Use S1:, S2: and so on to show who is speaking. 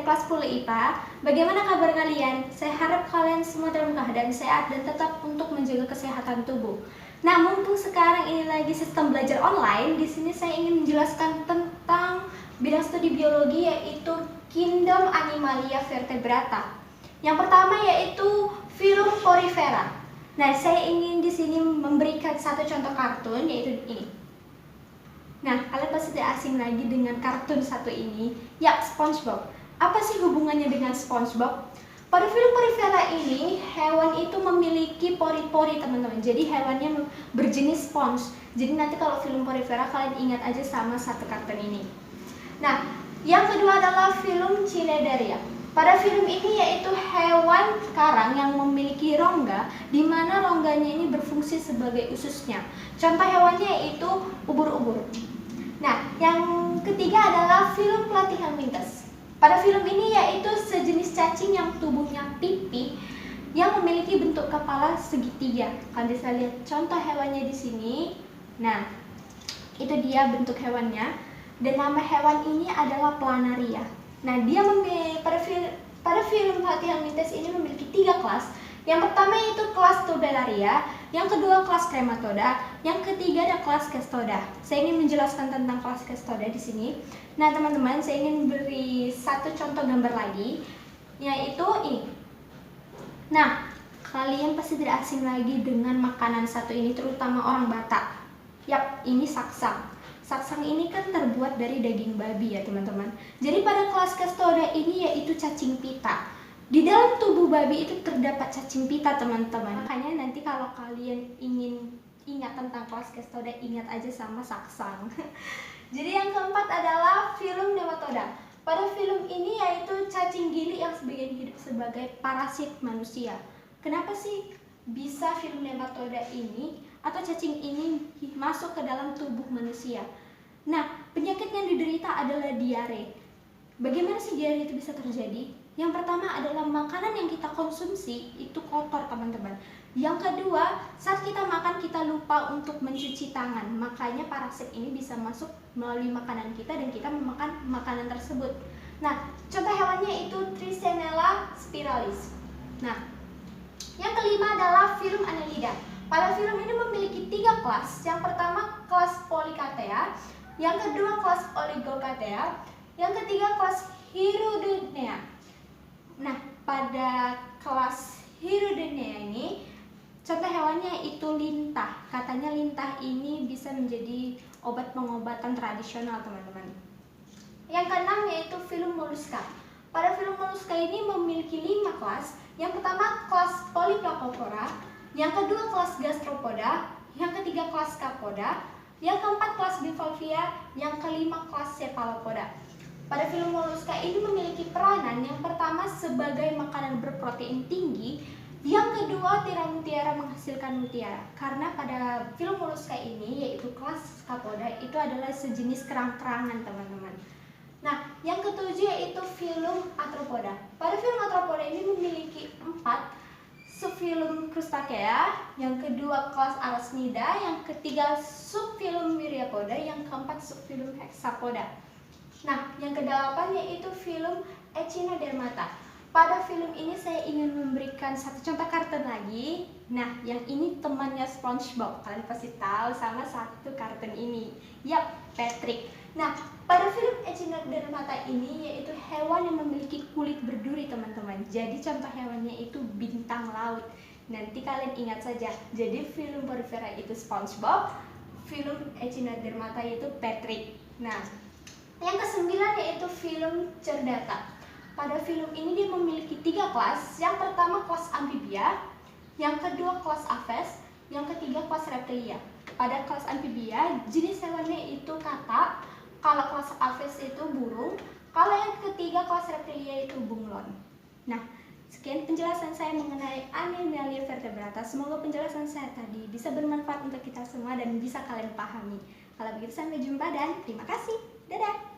S1: dari kelas 10 IPA. Bagaimana kabar kalian? Saya harap kalian semua dalam keadaan sehat dan tetap untuk menjaga kesehatan tubuh. Nah, mumpung sekarang ini lagi sistem belajar online, di sini saya ingin menjelaskan tentang bidang studi biologi, yaitu Kingdom Animalia Vertebrata. Yang pertama yaitu filum Porifera. Nah, saya ingin di sini memberikan satu contoh kartun, yaitu ini. Nah, kalian pasti tidak asing lagi dengan kartun satu ini, ya, SpongeBob. Apa sih hubungannya dengan SpongeBob? Pada film Porifera ini, hewan itu memiliki pori-pori, teman-teman. Jadi hewannya berjenis sponge. Jadi nanti kalau film Porifera kalian ingat aja sama satu kartun ini. Nah, yang kedua adalah film Cnidaria. Pada film ini yaitu hewan karang yang memiliki rongga, di mana rongganya ini berfungsi sebagai ususnya. Contoh hewannya yaitu ubur-ubur. Nah, yang ketiga adalah film Platyhelminthes. Pada film ini yaitu sejenis cacing yang tubuhnya pipi yang memiliki bentuk kepala segitiga. Kalian bisa lihat contoh hewannya di sini. Nah, itu dia bentuk hewannya. Dan nama hewan ini adalah Planaria. Nah, dia pada film Platyhelminthes ini memiliki 3 kelas. Yang pertama yaitu kelas Tubellaria, yang kedua kelas Trematoda, yang ketiga ada kelas Cestoda. Saya ingin menjelaskan tentang kelas Cestoda di sini. Nah, teman-teman, saya ingin beri satu contoh gambar lagi, yaitu ini. Nah, kalian pasti tidak asing lagi dengan makanan satu ini, terutama orang Batak. Yap, ini saksang. Saksang ini kan terbuat dari daging babi ya, teman-teman. Jadi pada kelas Cestoda ini yaitu cacing pita. Di dalam tubuh babi itu terdapat cacing pita, teman-teman. Makanya nanti kalau kalian ingin ingat tentang kelas Cestoda, ingat aja sama saksang. Jadi yang keempat adalah film Nematoda. Pada film ini yaitu cacing gili yang sebagian hidup sebagai parasit manusia. Kenapa sih bisa film Nematoda ini atau cacing ini masuk ke dalam tubuh manusia? Nah, penyakit yang diderita adalah diare. Bagaimana sih diare itu bisa terjadi? Yang pertama adalah makanan yang kita konsumsi itu kotor, teman-teman. Yang kedua, saat kita makan kita lupa untuk mencuci tangan. Makanya parasit ini bisa masuk melalui makanan kita dan kita memakan makanan tersebut. Nah, contoh hewannya itu Trichinella spiralis. Nah, yang kelima adalah film Annelida. Pada film ini memiliki 3 kelas. Yang pertama kelas Polychaeta, yang kedua kelas Oligochaeta, yang ketiga kelas Hirudinea. Nah, pada kelas Hirudinea ini contoh hewannya itu lintah. Katanya lintah ini bisa menjadi obat pengobatan tradisional, teman-teman. Yang keenam yaitu film Mollusca. Pada film Mollusca ini memiliki 5 kelas. Yang pertama kelas Polyplacophora, yang kedua kelas Gastropoda, yang ketiga kelas Scapoda, yang keempat kelas Bivalvia, yang kelima kelas Cephalopoda. Pada film Mollusca ini memiliki peranan yang pertama sebagai makanan berprotein tinggi, yang kedua tiara menghasilkan mutiara. Karena pada film Mollusca ini yaitu kelas Scapoda itu adalah sejenis kerang-kerangan, teman-teman. Nah, yang ketujuh yaitu film Arthropoda. Pada film Arthropoda ini memiliki 4 subfilum Crustacea, yang kedua kelas Arachnida, yang ketiga subfilum Myriapoda, yang keempat subfilum Hexapoda. Nah, yang ke-8 yaitu film Echinodermata. Pada film ini saya ingin memberikan satu contoh kartun lagi. Nah, yang ini temannya SpongeBob. Kalian pasti tahu sama satu kartun ini. Yap, Patrick. Nah, pada film Echinodermata ini yaitu hewan yang memiliki kulit berduri, teman-teman. Jadi contoh hewannya itu bintang laut. Nanti kalian ingat saja. Jadi film Porifera itu SpongeBob, film Echinodermata itu Patrick. Nah, yang ke-9 yaitu film Chordata. Pada film ini dia memiliki 3 kelas. Yang pertama kelas Amphibia, yang kedua kelas Aves, yang ketiga kelas Reptilia. Pada kelas Amphibia jenis hewannya itu katak, kalau kelas Aves itu burung, kalau yang ketiga kelas Reptilia itu bunglon. Nah, sekian penjelasan saya mengenai Animalia Vertebrata. Semoga penjelasan saya tadi bisa bermanfaat untuk kita semua dan bisa kalian pahami. Kalau begitu sampai jumpa dan terima kasih. Dadah!